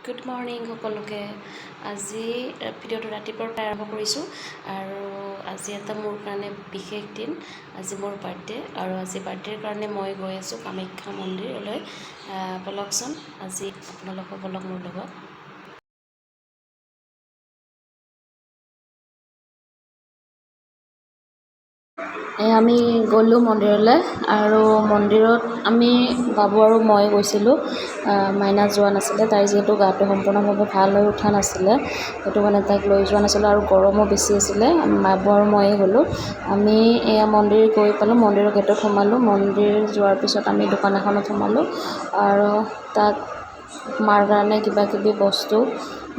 Good morning সকলোকে। আজি ভিডিঅ'টো ৰাতিপুৱাৰ পৰা আৰম্ভ কৰিছোঁ আৰু আজি এটা মোৰ কাৰণে বিশেষ দিন। আজি মোৰ বাৰ্থডে আৰু আজি বাৰ্থডেৰ কাৰণে মই গৈ আছোঁ কামাখ্যা মন্দিৰলৈ। বলকচোন আজি আপোনালোকৰ বলক মোৰ লগত। আমি গ'লোঁ মন্দিৰলৈ আৰু মন্দিৰত আমি বাবু আৰু মই গৈছিলোঁ। মাইনা যোৱা নাছিলে, তাইৰ যিহেতু গাটো সম্পূৰ্ণভাৱে ভাল হৈ উঠা নাছিলে, সেইটো কাৰণে তাইক লৈ যোৱা নাছিলোঁ আৰু গৰমো বেছি আছিলে। বাবু আৰু ময়ে গ'লোঁ। আমি মন্দিৰ গৈ পালোঁ, মন্দিৰৰ গেটত সোমালোঁ। মন্দিৰ যোৱাৰ পিছত আমি দোকান এখনত সোমালোঁ আৰু তাত মাৰ কাৰণে কিবা কিবি বস্তু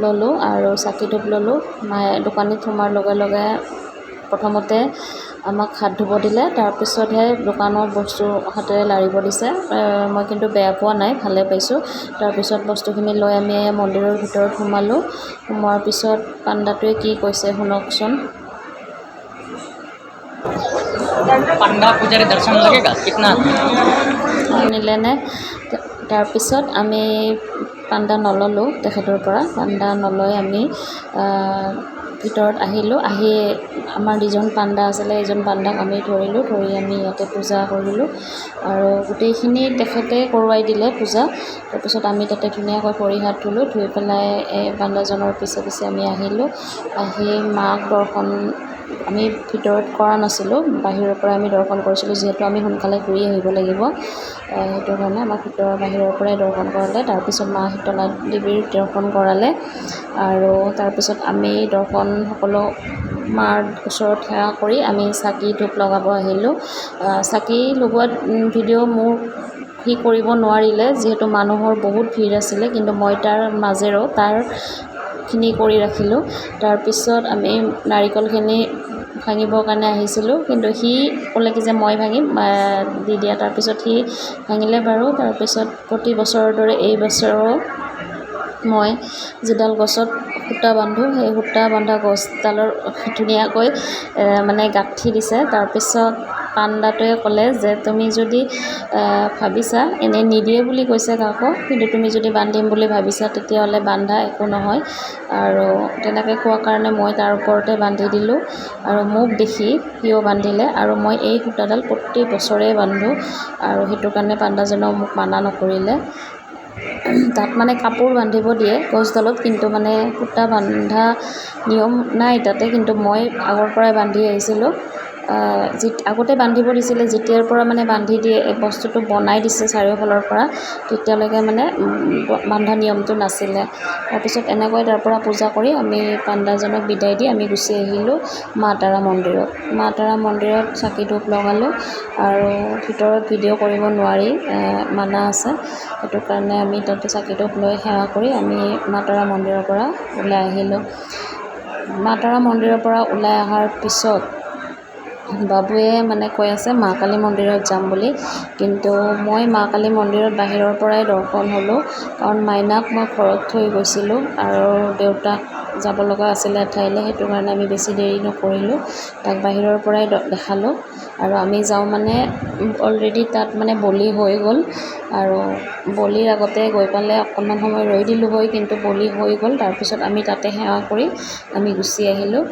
ল'লোঁ আৰু চাকি ধূপ ল'লোঁ। মায়ে দোকানত সোমোৱাৰ লগে লগে প্ৰথমতে আমাক হাত ধুব দিলে, তাৰপিছতহে দোকানত বস্তু হাতেৰে লাৰিব দিছে। মই কিন্তু বেয়া পোৱা নাই, ভালে পাইছোঁ। তাৰপিছত বস্তুখিনি লৈ আমি মন্দিৰৰ ভিতৰত সোমালোঁ। সোমোৱাৰ পিছত পাণ্ডাটোৱে কি কৈছে শুনকচোন। पांडा पूजारी दर्शन लगेगा कितना? শুনিলে নে? তাৰপিছত আমি পাণ্ডা নল'লোঁ তেখেতৰ পৰা। পাণ্ডা নলৈ আমি ভিতৰত আহিলোঁ। আহি আমাৰ যিজন পাণ্ডা আছিলে, এজন পাণ্ডাক আমি ধৰিলোঁ। ধৰি আমি ইয়াতে পূজা কৰিলোঁ আৰু গোটেইখিনি তেখেতে কৰোৱাই দিলে পূজা। তাৰপিছত আমি তাতে ধুনীয়াকৈ ভৰি হাত ধুলোঁ। ধুই পেলাই এই পাণ্ডাজনৰ পিছে পিছে আমি আহিলোঁ। আহি মাক দৰ্শন আমি ভিতৰত কৰা নাছিলোঁ, বাহিৰৰ পৰা আমি দৰ্শন কৰিছিলোঁ, যিহেতু আমি সোনকালে ঘূৰি আহিব লাগিব। সেইটো কাৰণে আমাক বাহিৰৰ পৰাই দৰ্শন কৰালে। তাৰপিছত মা শীতলা দেৱীৰ দৰ্শন কৰালে আৰু তাৰপিছত আমি দৰ্শন সকলো মাৰ ওচৰত সেৱা কৰি আমি চাকি ধূপ লগাব আহিলোঁ। চাকি লগোৱাত ভিডিঅ' মোৰ সি কৰিব নোৱাৰিলে, যিহেতু মানুহৰ বহুত ভিৰ আছিলে, কিন্তু মই তাৰ মাজেৰেও তাৰখিনি কৰি ৰাখিলোঁ। তাৰপিছত আমি নাৰিকলখিনি ভাঙিবৰ কাৰণে আহিছিলোঁ, কিন্তু সি ক'লে কি যে মই ভাঙিম, দি দিয়া। তাৰপিছত সি ভাঙিলে বাৰু। তাৰপিছত প্ৰতি বছৰৰ দৰে এই বছৰো মই যিডাল গছত সূতা বান্ধোঁ, সেই সূতা বন্ধা গছডালৰ ধুনীয়াকৈ মানে গাঁঠি দিছে। তাৰপিছত পাণ্ডাটোৱে ক'লে যে তুমি যদি ভাবিছা, এনেই নিদিয়ে বুলি কৈছে কাকো, কিন্তু তুমি যদি বান্ধিম বুলি ভাবিছা তেতিয়াহ'লে বান্ধা, একো নহয়। আৰু তেনেকৈ কোৱাৰ কাৰণে মই তাৰ ওপৰতে বান্ধি দিলোঁ আৰু মোক দেখি সিও বান্ধিলে আৰু মই এই সূতাডাল প্ৰতি বছৰে বান্ধোঁ আৰু সেইটো কাৰণে পাণ্ডাজনেও মোক মানা নকৰিলে। তাত মানে কাপোৰ বান্ধিব দিয়ে গছডালত, কিন্তু মানে সূতা বান্ধা নিয়ম নাই তাতে, কিন্তু মই আগৰ পৰাই বান্ধি আহিছিলোঁ। আগতে বান্ধিব দিছিলে, যেতিয়াৰ পৰা মানে বান্ধি দিয়ে বস্তুটো বনাই দিছে চাৰিওফালৰ পৰা, তেতিয়ালৈকে মানে বান্ধা নিয়মটো নাছিলে। তাৰপিছত এনেকৈ তাৰ পৰা পূজা কৰি আমি পাণ্ডাজনক বিদায় দি আমি গুচি আহিলোঁ মা তাৰা মন্দিৰত। মা তাৰা মন্দিৰত চাকি ধূপ লগালোঁ আৰু ভিতৰত ভিডিঅ' কৰিব নোৱাৰি, মানা আছে। সেইটো কাৰণে আমি তাতে চাকি ধূপ লৈ সেৱা কৰি আমি মা তাৰা মন্দিৰৰ পৰা ওলাই আহিলোঁ। মা তাৰা মন্দিৰৰ পৰা ওলাই অহাৰ পিছত বাবুৱে মানে কৈ আছে মা কালী মন্দিৰত যাম বুলি, কিন্তু মই মা কালী মন্দিৰত বাহিৰৰ পৰাই দৰ্শন হ'লোঁ, কাৰণ মাইনাক মই ঘৰত থৈ গৈছিলোঁ আৰু দেউতাক যাব লগা আছিলে এঠাইলৈ। সেইটো কাৰণে আমি বেছি দেৰি নকৰিলোঁ, তাক বাহিৰৰ পৰাই দেখালোঁ। আৰু আমি যাওঁ মানে অলৰেডি তাত মানে বলি হৈ গ'ল আৰু বলিৰ আগতে গৈ পালে অকণমান সময় ৰৈ দিলোঁ হয়, কিন্তু বলি হৈ গ'ল। তাৰপিছত আমি তাতে সেৱা কৰি আমি গুচি আহিলোঁ।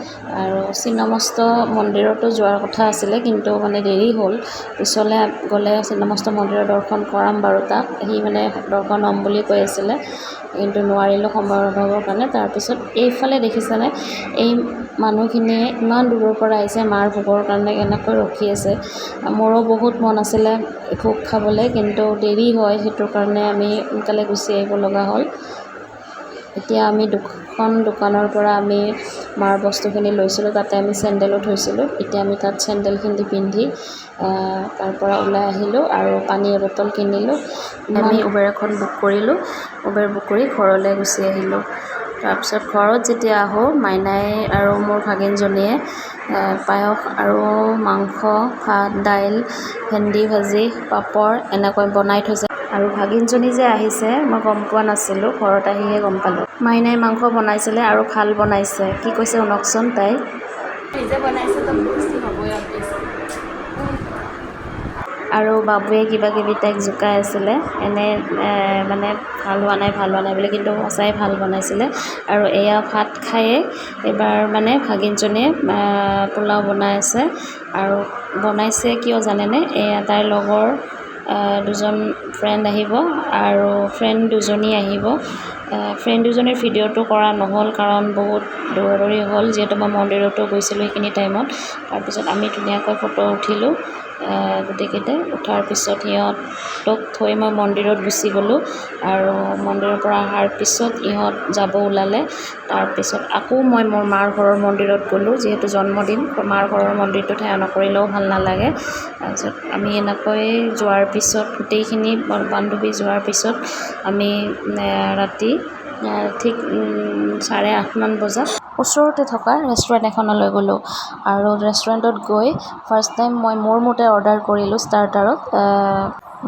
আৰু ছিন্নমস্ত মন্দিৰতো যোৱাৰ কথা আছিলে, কিন্তু মানে দেৰি হ'ল। পিছলৈ গ'লে ছিন্নমস্ত মন্দিৰৰ দৰ্শন কৰাম বাৰু তাক, সি মানে দৰ্শন হ'ম বুলি কৈ আছিলে, কিন্তু নোৱাৰিলোঁ সময়ৰ অভাৱৰ কাৰণে। তাৰপিছত এইফালে দেখিছেনে, এই মানুহখিনিয়ে ইমান দূৰৰ পৰা আহিছে মাৰ ভোগৰ কাৰণে, কেনেকৈ ৰখি আছে। মোৰো বহুত মন আছিলে ভোগ খাবলৈ, কিন্তু দেৰি হয়, সেইটো কাৰণে আমি সোনকালে গুচি আহিব লগা হ'ল। এতিয়া আমি দুখন দোকানৰ পৰা আমি মাৰ বস্তুখিনি লৈছিলোঁ, তাতে আমি চেণ্ডেলো থৈছিলোঁ। এতিয়া আমি তাত চেণ্ডেলখিনি পিন্ধি তাৰ পৰা ওলাই আহিলোঁ আৰু পানী এবটল কিনিলোঁ। আমি উবেৰ এখন বুক কৰিলোঁ, উবেৰ বুক কৰি ঘৰলৈ গুচি আহিলোঁ। তাৰপিছত ঘৰত যেতিয়া আহোঁ, মাইনাই আৰু মোৰ ভাগিনজনীয়ে পায়স আৰু মাংস, ভাত, দাইল, ভেন্দি ভাজি, পাপৰ এনেকৈ বনাই থৈছে। আৰু ভাগিনজনী যে আহিছে মই গম পোৱা নাছিলোঁ, ঘৰত আহিহে গম পালোঁ। মাইনাই মাংস বনাইছিলে আৰু ভাল বনাইছে। কি কৈছে শুনকচোন তাই। নিজে বনাইছে তো টেষ্টি হ'বই আৰু টেষ্টি। আৰু বাবুৱে কিবা কিবি তাইক জোকাই আছিলে এনে মানে ভাল হোৱা নাই বুলি, কিন্তু সঁচাই ভাল বনাইছিলে। আৰু এয়া ভাত খায়ে এইবাৰ মানে ভাগিনজনীয়ে পোলাও বনাই আছে। আৰু বনাইছে কিয় জানেনে? এয়া তাইৰ লগৰ দুজন ফ্ৰেণ্ড আহিব আৰু ফ্ৰেণ্ড দুজনী আহিব। ফ্ৰেণ্ড দুজনীৰ ভিডিঅ'টো কৰা নহ'ল কাৰণ বহুত দৌৰা হ'ল, যিহেতু মই মন্দিৰতো গৈছিলোঁ সেইখিনি টাইমত। তাৰপিছত আমি ধুনীয়াকৈ ফটো উঠিলোঁ গোটেইকেইটাই। উঠাৰ পিছত সিহঁতক থৈ মই মন্দিৰত গুচি গ'লোঁ। আৰু মন্দিৰৰ পৰা অহাৰ পিছত ইহঁত যাব ওলালে। তাৰপিছত আকৌ মই মোৰ মাৰ ঘৰৰ মন্দিৰত গ'লোঁ, যিহেতু জন্মদিন, মাৰ ঘৰৰ মন্দিৰটোত সেৱা নকৰিলেও ভাল নালাগে। তাৰপিছত আমি এনেকৈ যোৱাৰ পিছত গোটেইখিনি বান্ধৱী যোৱাৰ পিছত আমি ৰাতি ঠিক 8:30মান বজাত ওচৰতে থকা ৰেষ্টুৰেণ্ট এখনলৈ গ'লোঁ। আৰু ৰেষ্টুৰেণ্টত গৈ ফাৰ্ষ্ট টাইম মই মোৰ মতে অৰ্ডাৰ কৰিলোঁ ষ্টাৰ্টাৰত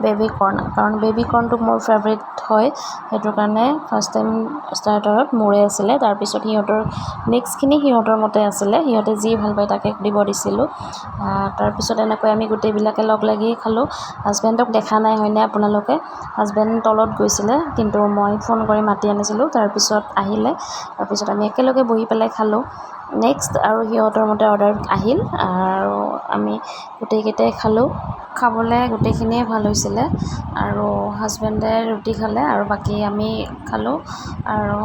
বেবী কৰ্ণ, কাৰণ বেবী কৰ্ণটো মোৰ ফেভৰেট হয়। সেইটো কাৰণে ফাৰ্ষ্ট টাইম ষ্টাৰ্টাৰত মোৰে আছিলে। তাৰপিছত সিহঁতৰ নেক্সটখিনি সিহঁতৰ মতে আছিলে, সিহঁতে যি ভাল পায় তাকে দিব দিছিলোঁ। তাৰপিছত এনেকৈ আমি গোটেইবিলাকে লগ লাগি খালোঁ। হাজবেণ্ডক দেখা নাই হয়নে আপোনালোকে? হাজবেণ্ড তলত গৈছিলে, কিন্তু মই ফোন কৰি মাতি আনিছিলোঁ। তাৰপিছত আহিলে, তাৰপিছত আমি একেলগে বহি পেলাই খালোঁ। নেক্সট আৰু সিহঁতৰ মতে অৰ্ডাৰ আহিল আৰু আমি গোটেইকেইটাই খালোঁ। খাবলৈ গোটেইখিনিয়ে ভাল হৈছিলে। আৰু হাজবেণ্ডে ৰুটি খালে আৰু বাকী আমি খালোঁ। আৰু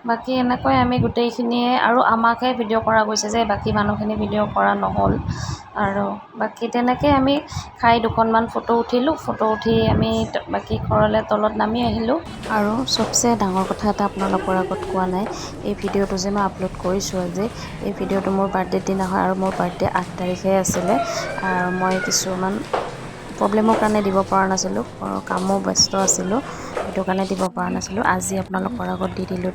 বাকী এনেকৈ আমি গোটেইখিনিয়ে, আৰু আমাকহে ভিডিঅ' কৰা গৈছে যে বাকী মানুহখিনি ভিডিঅ' কৰা নহ'ল। আৰু বাকী তেনেকৈ আমি খাই দুখনমান ফটো উঠিলোঁ। ফটো উঠি আমি বাকী ঘৰলৈ তলত নামি আহিলোঁ। আৰু চবচে ডাঙৰ কথা এটা আপোনালোকৰ আগত কোৱা নাই, এই ভিডিঅ'টো যে মই আপলোড কৰিছোঁ আজি, এই ভিডিঅ'টো মোৰ বাৰ্থডেৰ দিনা হয় আৰু মোৰ বাৰ্থডে 8 তাৰিখে আছিলে। আৰু মই কিছুমান প্ৰব্লেমৰ কাৰণে দিব পৰা নাছিলোঁ, কামো ব্যস্ত আছিলোঁ, সেইটো কাৰণে দিব পৰা নাছিলোঁ। আজি আপোনালোকৰ আগত দি দিলোঁ।